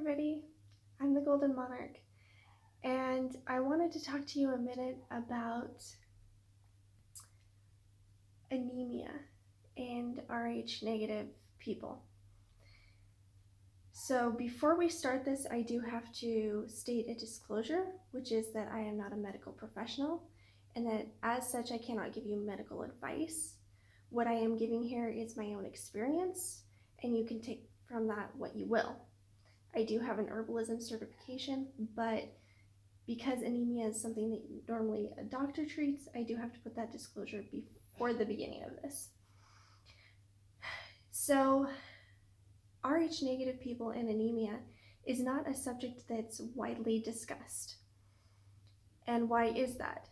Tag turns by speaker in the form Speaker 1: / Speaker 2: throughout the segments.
Speaker 1: everybody. I'm the Golden Monarch, and I wanted to talk to you a minute about anemia and Rh negative people. So before we start this, I do have to state a disclosure, which is that I am not a medical professional, and that as such I cannot give you medical advice. What I am giving here is my own experience, and you can take from that what you will. I do have an herbalism certification, but because anemia is something that normally a doctor treats, I do have to put that disclosure before the beginning of this. So, Rh negative people and anemia is not a subject that's widely discussed. And why is that?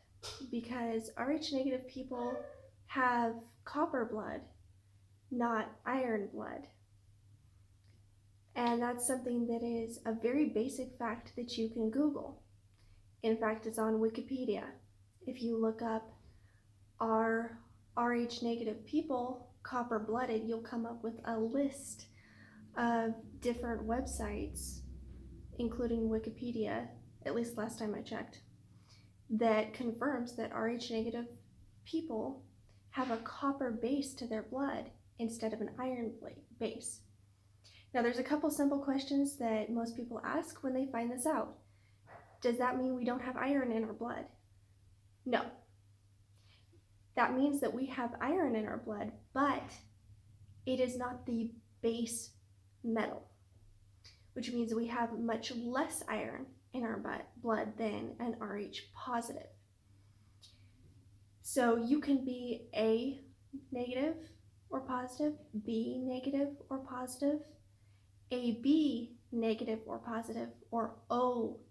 Speaker 1: Because Rh negative people have copper blood, not iron blood. And that's something that is a very basic fact that you can Google. In fact, it's on Wikipedia. If you look up are Rh negative people copper blooded, you'll come up with a list of different websites, including Wikipedia, at least last time I checked, that confirms that Rh negative people have a copper base to their blood instead of an iron base. Now, there's a couple simple questions that most people ask when they find this out. Does that mean we don't have iron in our blood? No. That means that we have iron in our blood, but it is not the base metal, which means we have much less iron in our blood than an Rh positive. So you can be A negative or positive, B negative or positive, AB negative or positive, or O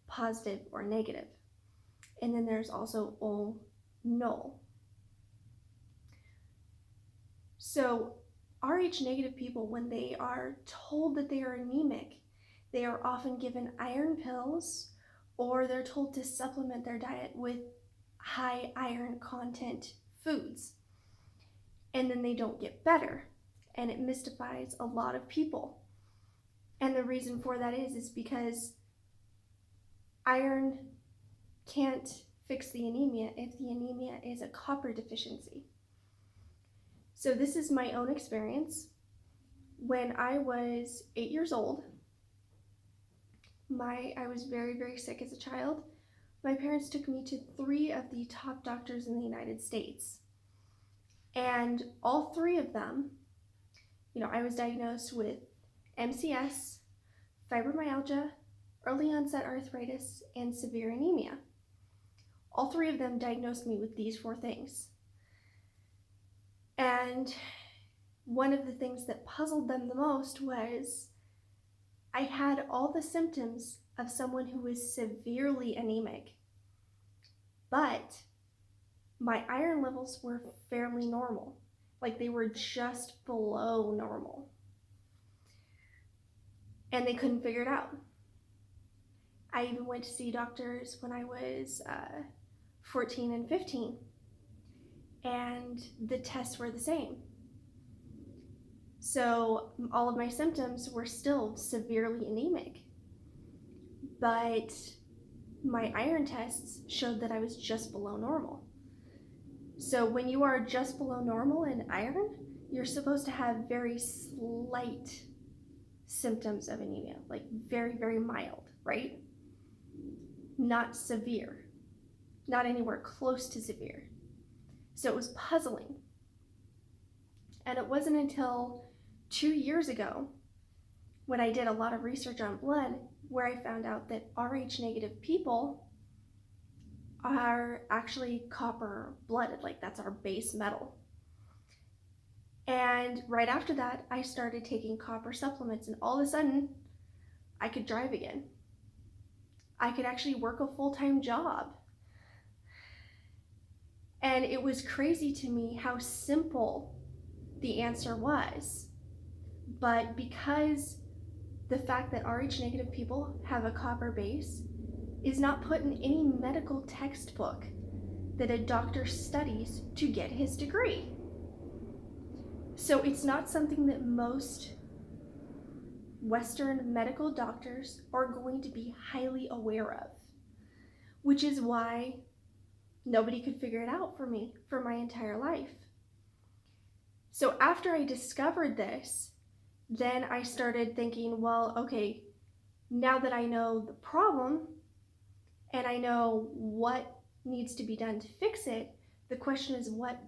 Speaker 1: positive or negative. And then there's also O null. So Rh negative people, when they are told that they are anemic, they are often given iron pills, or they're told to supplement their diet with high iron content foods. And then they don't get better, and it mystifies a lot of people. And the reason for that is because iron can't fix the anemia if the anemia is a copper deficiency. So this is my own experience. When I was 8 years old, I was very, very sick as a child. My parents took me to 3 of the top doctors in the United States. And all 3 of them, I was diagnosed with MCS, fibromyalgia, early onset arthritis, and severe anemia. All 3 of them diagnosed me with these 4 things. And one of the things that puzzled them the most was I had all the symptoms of someone who was severely anemic, but my iron levels were fairly normal, like they were just below normal. And they couldn't figure it out. I even went to see doctors when I was 14 and 15, and the tests were the same. So all of my symptoms were still severely anemic, but my iron tests showed that I was just below normal. So when you are just below normal in iron, you're supposed to have very slight symptoms of anemia, like very, very mild, right? Not severe, not anywhere close to severe. So it was puzzling. And it wasn't until 2 years ago, when I did a lot of research on blood, where I found out that Rh negative people are actually copper blooded, like that's our base metal. And right after that, I started taking copper supplements, and all of a sudden, I could drive again. I could actually work a full-time job. And it was crazy to me how simple the answer was. But because the fact that Rh negative people have a copper base is not put in any medical textbook that a doctor studies to get his degree. So it's not something that most Western medical doctors are going to be highly aware of, which is why nobody could figure it out for me for my entire life. So after I discovered this, then I started thinking, well, okay, now that I know the problem and I know what needs to be done to fix it, the question is what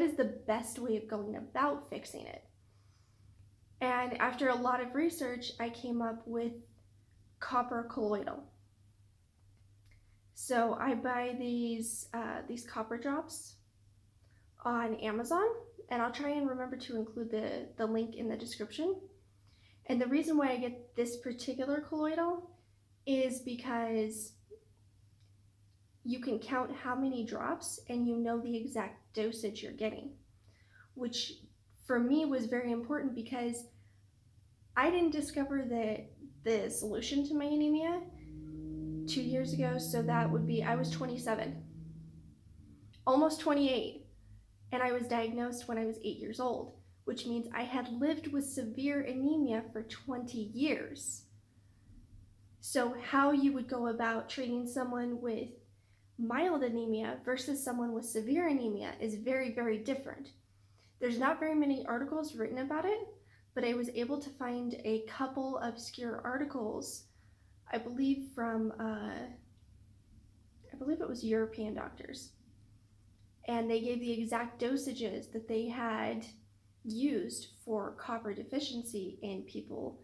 Speaker 1: is the best way of going about fixing it? And after a lot of research, I came up with copper colloidal. So I buy these copper drops on Amazon, and I'll try and remember to include the link in the description. And the reason why I get this particular colloidal is because you can count how many drops and you know the exact dosage you're getting, which for me was very important because I didn't discover the solution to my anemia 2 years ago, so that would be, I was 27, almost 28, and I was diagnosed when I was 8 years old, which means I had lived with severe anemia for 20 years. So how you would go about treating someone with mild anemia versus someone with severe anemia is very, very different. There's not very many articles written about it, but I was able to find a couple obscure articles, I believe from, I believe it was European doctors. And they gave the exact dosages that they had used for copper deficiency in people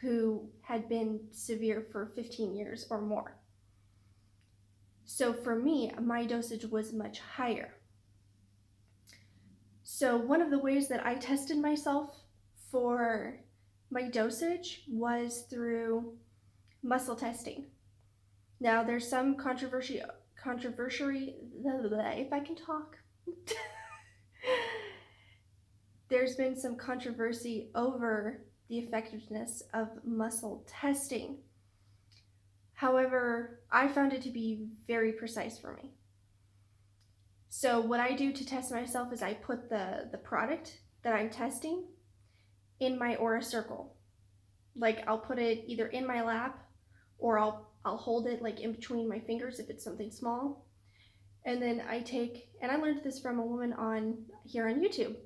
Speaker 1: who had been severe for 15 years or more. So for me, my dosage was much higher. So one of the ways that I tested myself for my dosage was through muscle testing. Now there's some controversy, if I can talk. There's been some controversy over the effectiveness of muscle testing. However, I found it to be very precise for me. So what I do to test myself is I put the product that I'm testing in my aura circle. Like I'll put it either in my lap or I'll hold it like in between my fingers if it's something small. And then I take, and I learned this from a woman here on YouTube.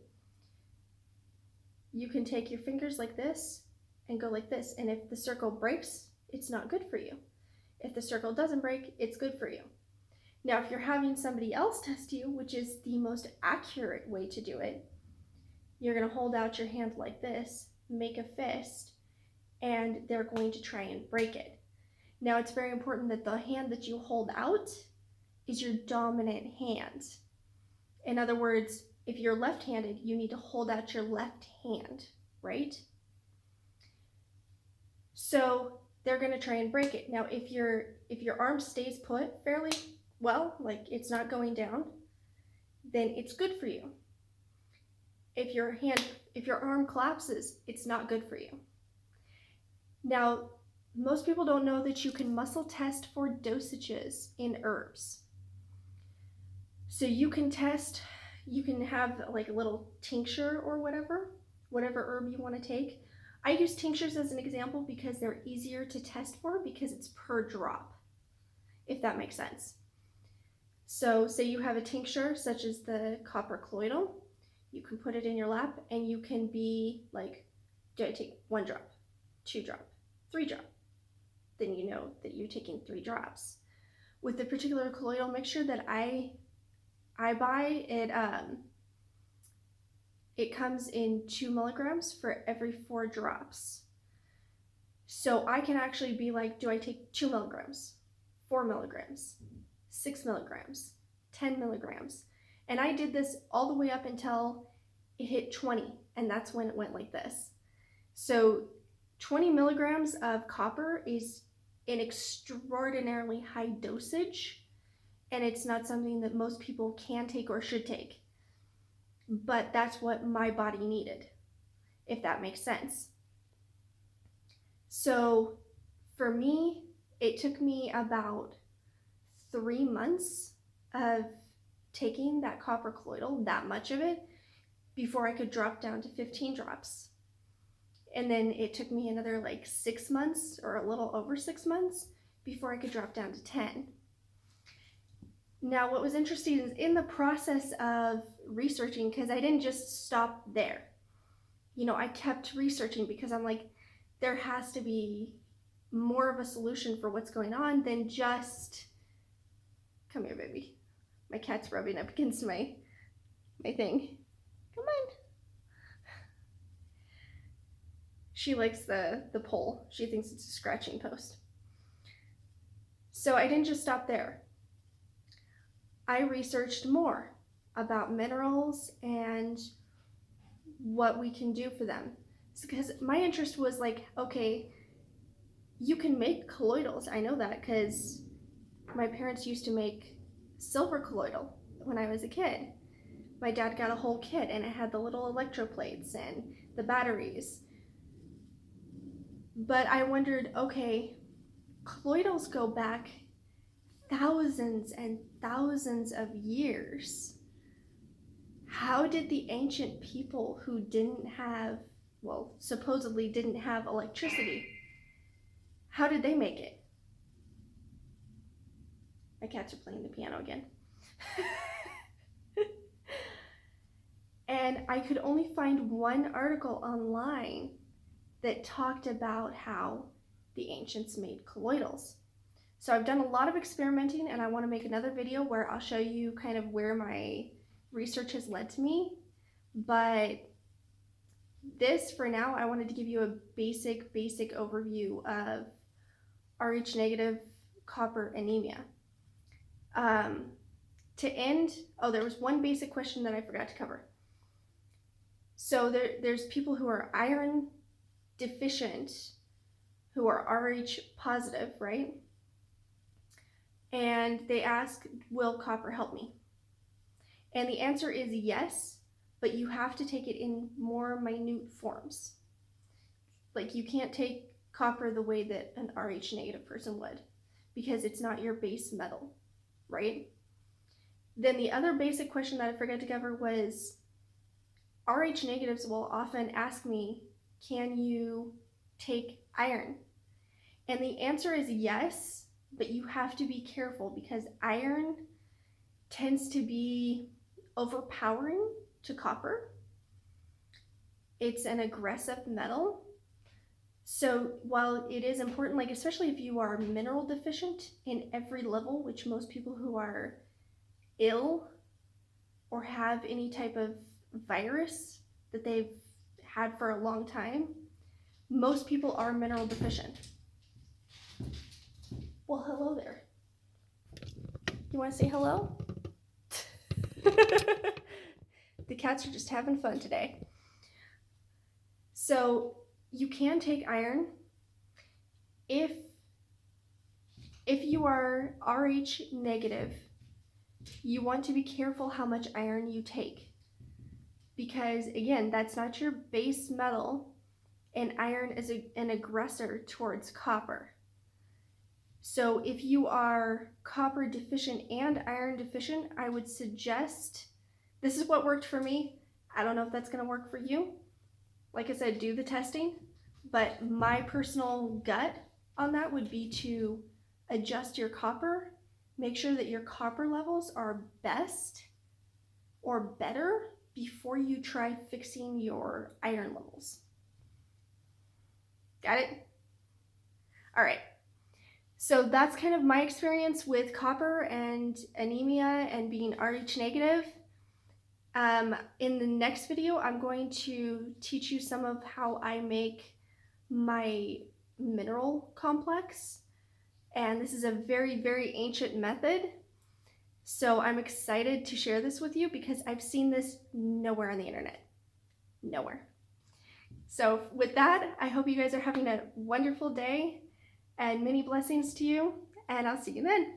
Speaker 1: You can take your fingers like this and go like this. And if the circle breaks, it's not good for you. If the circle doesn't break, it's good for you. Now, if you're having somebody else test you, which is the most accurate way to do it, you're going to hold out your hand like this, make a fist, and they're going to try and break it. Now, it's very important that the hand that you hold out is your dominant hand. In other words, if you're left-handed, you need to hold out your left hand, right? So they're going to try and break it. Now, if your arm stays put fairly well, like it's not going down, then it's good for you. If your arm collapses, it's not good for you. Now, most people don't know that you can muscle test for dosages in herbs. So you can have like a little tincture or whatever herb you want to take. I use tinctures as an example because they're easier to test for because it's per drop, if that makes sense. So say you have a tincture such as the copper colloidal, you can put it in your lap and you can be like, do I take 1 drop, 2 drop, 3 drop? Then you know that you're taking 3 drops. With the particular colloidal mixture that I buy, it comes in 2 milligrams for every 4 drops. So I can actually be like, do I take 2 milligrams, 4 milligrams, 6 milligrams, 10 milligrams? And I did this all the way up until it hit 20, and that's when it went like this. So 20 milligrams of copper is an extraordinarily high dosage, and it's not something that most people can take or should take. But that's what my body needed, if that makes sense. So for me, it took me about 3 months of taking that copper colloidal, that much of it, before I could drop down to 15 drops. And then it took me another like 6 months or a little over 6 months before I could drop down to 10. Now, what was interesting is in the process of researching, because I didn't just stop there. You know, I kept researching because I'm like, there has to be more of a solution for what's going on than just, come here, baby. My cat's rubbing up against my thing. Come on. She likes the pole. She thinks it's a scratching post. So I didn't just stop there. I researched more about minerals and what we can do for them. Because my interest was like, okay, you can make colloidals. I know that because my parents used to make silver colloidal when I was a kid. My dad got a whole kit and it had the little electroplates and the batteries. But I wondered, okay, colloidals go back thousands and thousands of years. How did the ancient people who didn't have, well, supposedly didn't have electricity, how did they make it? My cats are playing the piano again. And I could only find one article online that talked about how the ancients made colloidals. So I've done a lot of experimenting, and I want to make another video where I'll show you kind of where my research has led to me. But this, for now, I wanted to give you a basic overview of Rh negative copper anemia. To end, there was one basic question that I forgot to cover. So there's people who are iron deficient, who are Rh positive, right? And they ask, will copper help me? And the answer is yes, but you have to take it in more minute forms. Like, you can't take copper the way that an Rh negative person would, because it's not your base metal, right? Then the other basic question that I forgot to cover was, Rh negatives will often ask me, can you take iron? And the answer is yes, but you have to be careful because iron tends to be overpowering to copper. It's an aggressive metal. So while it is important, like especially if you are mineral deficient in every level, which most people who are ill or have any type of virus that they've had for a long time, most people are mineral deficient. Well, hello there. You want to say hello? The cats are just having fun today. So you can take iron if you are Rh negative. You want to be careful how much iron you take, because again, that's not your base metal, and iron is an aggressor towards copper. So if you are copper deficient and iron deficient, I would suggest, this is what worked for me. I don't know if that's going to work for you. Like I said, do the testing, but my personal gut on that would be to adjust your copper. Make sure that your copper levels are best or better before you try fixing your iron levels. Got it? All right. So that's kind of my experience with copper and anemia and being Rh negative. In the next video, I'm going to teach you some of how I make my mineral complex. And this is a very ancient method. So I'm excited to share this with you because I've seen this nowhere on the internet. Nowhere. So with that, I hope you guys are having a wonderful day and many blessings to you, and I'll see you then.